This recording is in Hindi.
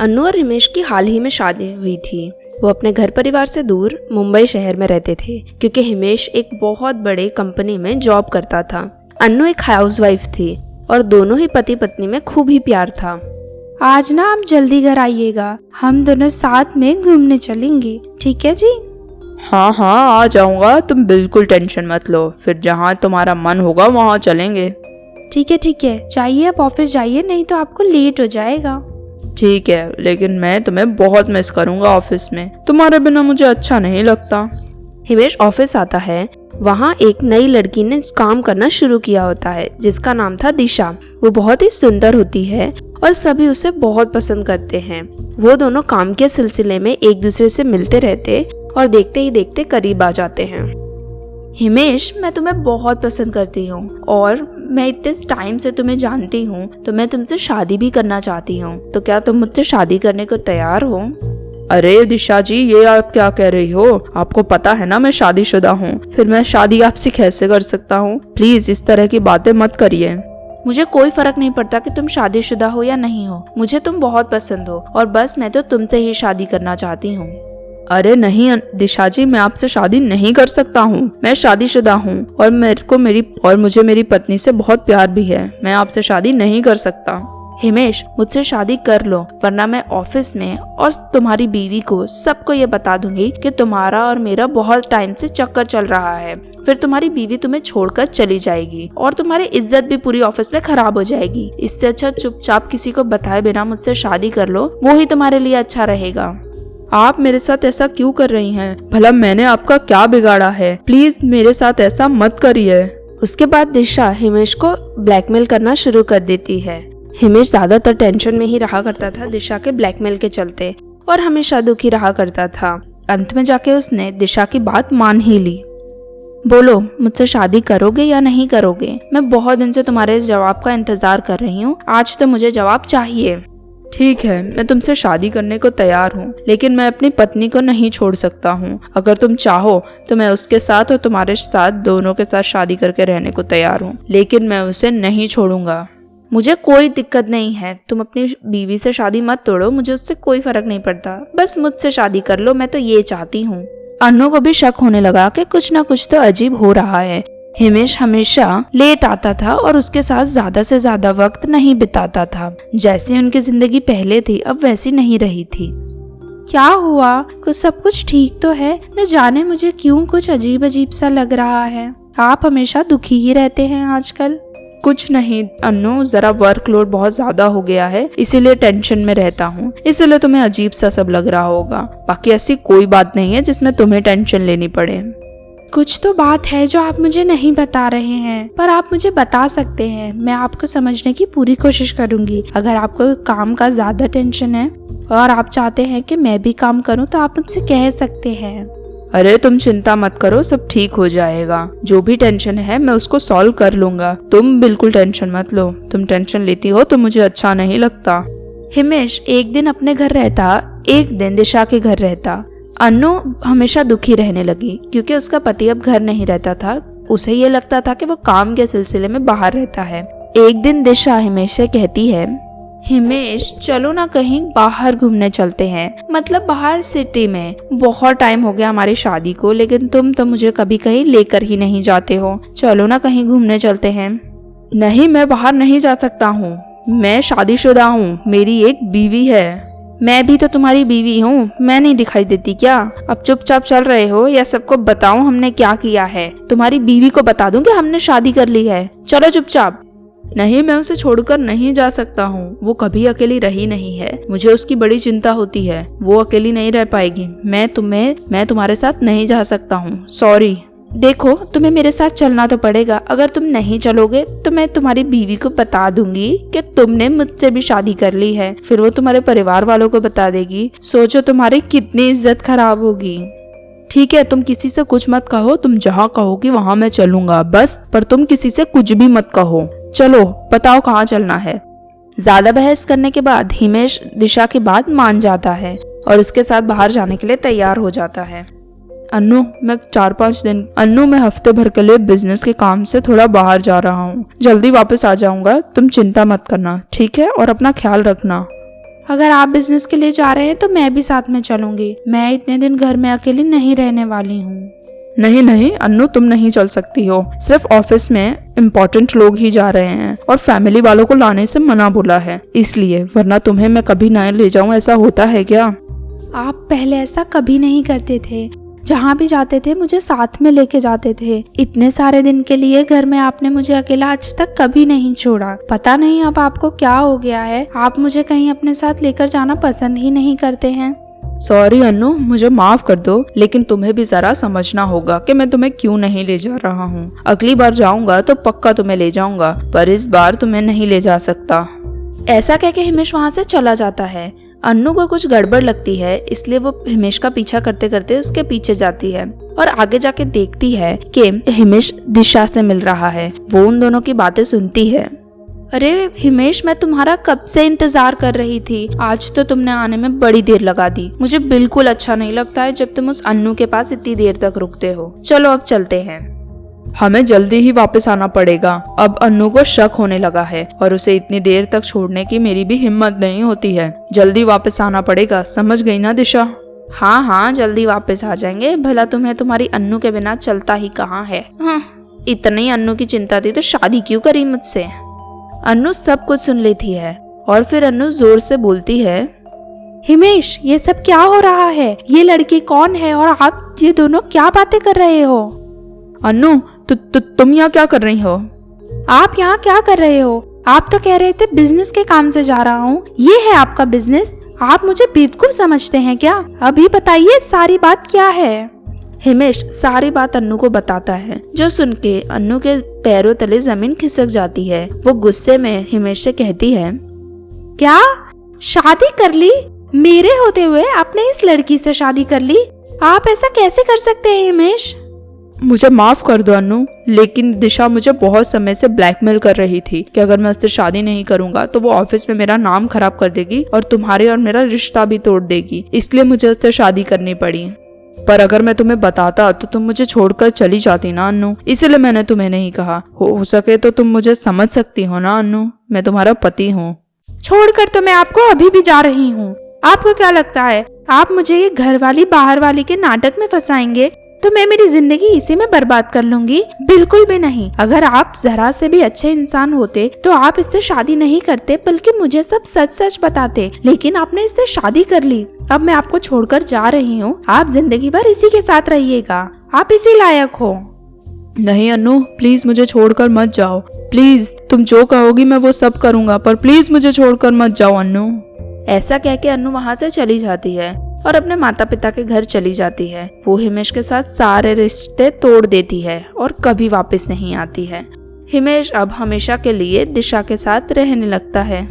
अन्नू और हिमेश की हाल ही में शादी हुई थी। वो अपने घर परिवार से दूर मुंबई शहर में रहते थे क्योंकि हिमेश एक बहुत बड़े कंपनी में जॉब करता था। अन्नू एक हाउसवाइफ थी और दोनों ही पति पत्नी में खूब ही प्यार था। आज ना आप जल्दी घर आइएगा, हम दोनों साथ में घूमने चलेंगे, ठीक है जी? हाँ हाँ, आ जाऊंगा, तुम बिल्कुल टेंशन मत लो। फिर जहाँ तुम्हारा मन होगा वहाँ चलेंगे। ठीक है, जाइए, आप ऑफिस जाइए, नहीं तो आपको लेट हो जाएगा। ठीक है, लेकिन मैं तुम्हें बहुत मिस करूंगा ऑफिस में। तुम्हारे बिना मुझे अच्छा नहीं लगता। हिमेश ऑफिस आता है। वहाँ एक नई लड़की ने काम करना शुरू किया होता है जिसका नाम था दिशा। वो बहुत ही सुंदर होती है और सभी उसे बहुत पसंद करते हैं। वो दोनों काम के सिलसिले में एक दूसरे से मिलते रहते और देखते ही देखते करीब आ जाते हैं। हिमेश, मैं तुम्हें बहुत पसंद करती हूँ और मैं इतने टाइम से तुम्हें जानती हूँ, तो मैं तुमसे शादी भी करना चाहती हूँ। तो क्या तुम मुझसे शादी करने को तैयार हो? अरे दिशा जी, ये आप क्या कह रही हो? आपको पता है ना मैं शादीशुदा हूँ। फिर मैं शादी आपसे कैसे कर सकता हूँ? प्लीज इस तरह की बातें मत करिए। मुझे कोई फर्क नहीं पड़ता कि तुम शादीशुदा हो या नहीं हो। मुझे तुम बहुत पसंद हो और बस मैं तो तुमसे ही शादी करना चाहती हूँ। अरे नहीं दिशा जी, मैं आपसे शादी नहीं कर सकता हूँ। मैं शादीशुदा हूँ और मुझे मेरी पत्नी से बहुत प्यार भी है। मैं आपसे शादी नहीं कर सकता। हिमेश, मुझसे शादी कर लो, वरना मैं ऑफिस में और तुम्हारी बीवी को सबको ये बता दूंगी कि तुम्हारा और मेरा बहुत टाइम से चक्कर चल रहा है। फिर तुम्हारी बीवी तुम्हें छोड़कर चली जाएगी और तुम्हारी इज्जत भी पूरी ऑफिस में खराब हो जाएगी। इससे अच्छा चुपचाप किसी को बताए बिना मुझसे शादी कर लो, वो ही तुम्हारे लिए अच्छा रहेगा। आप मेरे साथ ऐसा क्यों कर रही हैं? भला मैंने आपका क्या बिगाड़ा है? प्लीज मेरे साथ ऐसा मत करिए। उसके बाद दिशा हिमेश को ब्लैकमेल करना शुरू कर देती है। हिमेश ज्यादातर टेंशन में ही रहा करता था दिशा के ब्लैकमेल के चलते और हमेशा दुखी रहा करता था। अंत में जाके उसने दिशा की बात मान ही ली। बोलो, मुझसे शादी करोगे या नहीं करोगे? मैं बहुत दिन से तुम्हारे इस जवाब का इंतजार कर रही हूँ। आज तो मुझे जवाब चाहिए। ठीक है, मैं तुमसे शादी करने को तैयार हूँ, लेकिन मैं अपनी पत्नी को नहीं छोड़ सकता हूँ। अगर तुम चाहो तो मैं उसके साथ और तुम्हारे साथ दोनों के साथ शादी करके रहने को तैयार हूँ, लेकिन मैं उसे नहीं छोड़ूंगा। मुझे कोई दिक्कत नहीं है, तुम अपनी बीवी से शादी मत तोड़ो, मुझे उससे कोई फर्क नहीं पड़ता। बस मुझसे शादी कर लो, मैं तो ये चाहती हूँ। अन्नू को भी शक होने लगा कि कुछ ना कुछ तो अजीब हो रहा है। हिमेश हमेशा लेट आता था और उसके साथ ज्यादा से ज्यादा वक्त नहीं बिताता था। जैसी उनकी जिंदगी पहले थी अब वैसी नहीं रही थी। क्या हुआ? सब कुछ ठीक तो है? न जाने मुझे क्यों कुछ अजीब अजीब सा लग रहा है। आप हमेशा दुखी ही रहते हैं आजकल। कुछ नहीं अन्नू, जरा वर्कलोड बहुत ज्यादा हो गया है, इसीलिए टेंशन में रहता हूँ, इसलिए तुम्हें अजीब सा सब लग रहा होगा। बाकी ऐसी कोई बात नहीं है जिसमें तुम्हें टेंशन लेनी पड़े। कुछ तो बात है जो आप मुझे नहीं बता रहे हैं, पर आप मुझे बता सकते हैं। मैं आपको समझने की पूरी कोशिश करूंगी। अगर आपको काम का ज्यादा टेंशन है और आप चाहते हैं कि मैं भी काम करूं तो आप मुझसे कह सकते हैं। अरे तुम चिंता मत करो, सब ठीक हो जाएगा। जो भी टेंशन है मैं उसको सॉल्व कर लूंगा। तुम बिल्कुल टेंशन मत लो। तुम टेंशन लेती हो तो मुझे अच्छा नहीं लगता। हिमेश एक दिन अपने घर रहता, एक दिन दिशा के घर रहता। अन्नू हमेशा दुखी रहने लगी क्योंकि उसका पति अब घर नहीं रहता था। उसे ये लगता था कि वो काम के सिलसिले में बाहर रहता है। एक दिन दिशा हिमेश से कहती है, हिमेश चलो ना कहीं बाहर घूमने चलते हैं, मतलब बाहर सिटी में। बहुत टाइम हो गया हमारी शादी को, लेकिन तुम तो मुझे कभी कहीं लेकर ही नहीं जाते हो। चलो ना कहीं घूमने चलते हैं। नहीं, मैं बाहर नहीं जा सकता हूँ। मैं शादीशुदा हूँ, मेरी एक बीवी है। मैं भी तो तुम्हारी बीवी हूँ, मैं नहीं दिखाई देती क्या? अब चुपचाप चल रहे हो या सबको बताऊं हमने क्या किया है? तुम्हारी बीवी को बता दूं कि हमने शादी कर ली है। चलो चुपचाप। नहीं, मैं उसे छोड़कर नहीं जा सकता हूँ। वो कभी अकेली रही नहीं है, मुझे उसकी बड़ी चिंता होती है। वो अकेली नहीं रह पाएगी। मैं तुम्हारे साथ नहीं जा सकता हूँ, सॉरी। देखो, तुम्हें मेरे साथ चलना तो पड़ेगा। अगर तुम नहीं चलोगे तो मैं तुम्हारी बीवी को बता दूंगी कि तुमने मुझसे भी शादी कर ली है। फिर वो तुम्हारे परिवार वालों को बता देगी। सोचो तुम्हारी कितनी इज्जत खराब होगी। ठीक है, तुम किसी से कुछ मत कहो। तुम जहाँ कहोगी वहाँ मैं चलूंगा, बस। पर तुम किसी से कुछ भी मत कहो। चलो बताओ कहाँ चलना है। ज्यादा बहस करने के बाद हिमेश दिशा की बात मान जाता है और उसके साथ बाहर जाने के लिए तैयार हो जाता है। अन्नू, मैं हफ्ते भर के लिए बिजनेस के काम से थोड़ा बाहर जा रहा हूँ। जल्दी वापस आ जाऊंगा, तुम चिंता मत करना, ठीक है? और अपना ख्याल रखना। अगर आप बिजनेस के लिए जा रहे हैं तो मैं भी साथ में चलूंगी। मैं इतने दिन घर में अकेली नहीं रहने वाली हूँ। नहीं नहीं अन्नू, तुम नहीं चल सकती हो। सिर्फ ऑफिस में इम्पोर्टेंट लोग ही जा रहे हैं और फैमिली वालों को लाने से मना बोला है, इसलिए, वरना तुम्हें मैं कभी ना ले जाऊं। ऐसा होता है क्या? आप पहले ऐसा कभी नहीं करते थे। जहाँ भी जाते थे मुझे साथ में लेके जाते थे। इतने सारे दिन के लिए घर में आपने मुझे अकेला आज तक कभी नहीं छोड़ा। पता नहीं अब आपको क्या हो गया है, आप मुझे कहीं अपने साथ लेकर जाना पसंद ही नहीं करते हैं। सॉरी अन्नू, मुझे माफ कर दो, लेकिन तुम्हें भी जरा समझना होगा कि मैं तुम्हें क्यों नहीं ले जा रहा हूँ। अगली बार जाऊंगा तो पक्का तुम्हें ले जाऊंगा, पर इस बार तुम्हें नहीं ले जा सकता। ऐसा कह के हिमेश वहाँ से चला जाता है। अन्नू को कुछ गड़बड़ लगती है, इसलिए वो हिमेश का पीछा करते करते उसके पीछे जाती है और आगे जाके देखती है कि हिमेश दिशा से मिल रहा है। वो उन दोनों की बातें सुनती है। अरे हिमेश, मैं तुम्हारा कब से इंतजार कर रही थी। आज तो तुमने आने में बड़ी देर लगा दी। मुझे बिल्कुल अच्छा नहीं लगता है जब तुम उस अन्नू के पास इतनी देर तक रुकते हो। चलो अब चलते हैं। हमें जल्दी ही वापस आना पड़ेगा। अब अन्नू को शक होने लगा है और उसे इतनी देर तक छोड़ने की मेरी भी हिम्मत नहीं होती है। जल्दी वापस आना पड़ेगा, समझ गई ना दिशा? हाँ हाँ, जल्दी वापस आ जाएंगे। भला तुम्हें तुम्हारी अन्नू के बिना चलता ही कहाँ है। हाँ, इतनी अन्नू की चिंता थी तो शादी क्यों करी मुझसे। अन्नू सब कुछ सुन लेती है और फिर अन्नू जोर से बोलती है, हिमेश, ये सब क्या हो रहा है? ये लड़की कौन है और आप ये दोनों क्या बातें कर रहे हो? अन्नू, तुम यहाँ क्या कर रही हो? आप यहाँ क्या कर रहे हो? आप तो कह रहे थे बिजनेस के काम से जा रहा हूँ। ये है आपका बिजनेस? आप मुझे बेवकूफ समझते हैं क्या? अभी बताइए सारी बात क्या है। हिमेश सारी बात अन्नू को बताता है, जो सुन के अन्नू के पैरों तले जमीन खिसक जाती है। वो गुस्से में हिमेश से कहती है, क्या शादी कर ली? मेरे होते हुए आपने इस लड़की से शादी कर ली? आप ऐसा कैसे कर सकते हैं हिमेश? मुझे माफ कर दो अन्नू, लेकिन दिशा मुझे बहुत समय से ब्लैकमेल कर रही थी कि अगर मैं उससे शादी नहीं करूंगा तो वो ऑफिस में मेरा नाम खराब कर देगी और तुम्हारे और मेरा रिश्ता भी तोड़ देगी। इसलिए मुझे उससे शादी करनी पड़ी। पर अगर मैं तुम्हें बताता तो तुम मुझे छोड़कर चली जाती ना अन्नू, इसलिए मैंने तुम्हें नहीं कहा। हो सके तो तुम मुझे समझ सकती हो ना अन्नू, मैं तुम्हारा पति हूँ। छोड़कर तो मैं आपको अभी भी जा रही हूँ। आपको क्या लगता है आप मुझे ये घर वाली बाहर वाली के नाटक में फंसाएंगे तो मैं मेरी जिंदगी इसी में बर्बाद कर लूंगी? बिल्कुल भी नहीं। अगर आप जरा से भी अच्छे इंसान होते तो आप इससे शादी नहीं करते, बल्कि मुझे सब सच सच बताते। लेकिन आपने इससे शादी कर ली। अब मैं आपको छोड़कर जा रही हूँ। आप जिंदगी भर इसी के साथ रहिएगा। आप इसी लायक हो। नहीं अन्नू, प्लीज मुझे छोड़कर मत जाओ। प्लीज, तुम जो कहोगी मैं वो सब करूँगा, पर प्लीज मुझे छोड़कर मत जाओ अन्नू। ऐसा कह के अन्नू वहाँ से चली जाती है और अपने माता पिता के घर चली जाती है। वो हिमेश के साथ सारे रिश्ते तोड़ देती है और कभी वापस नहीं आती है। हिमेश अब हमेशा के लिए दिशा के साथ रहने लगता है।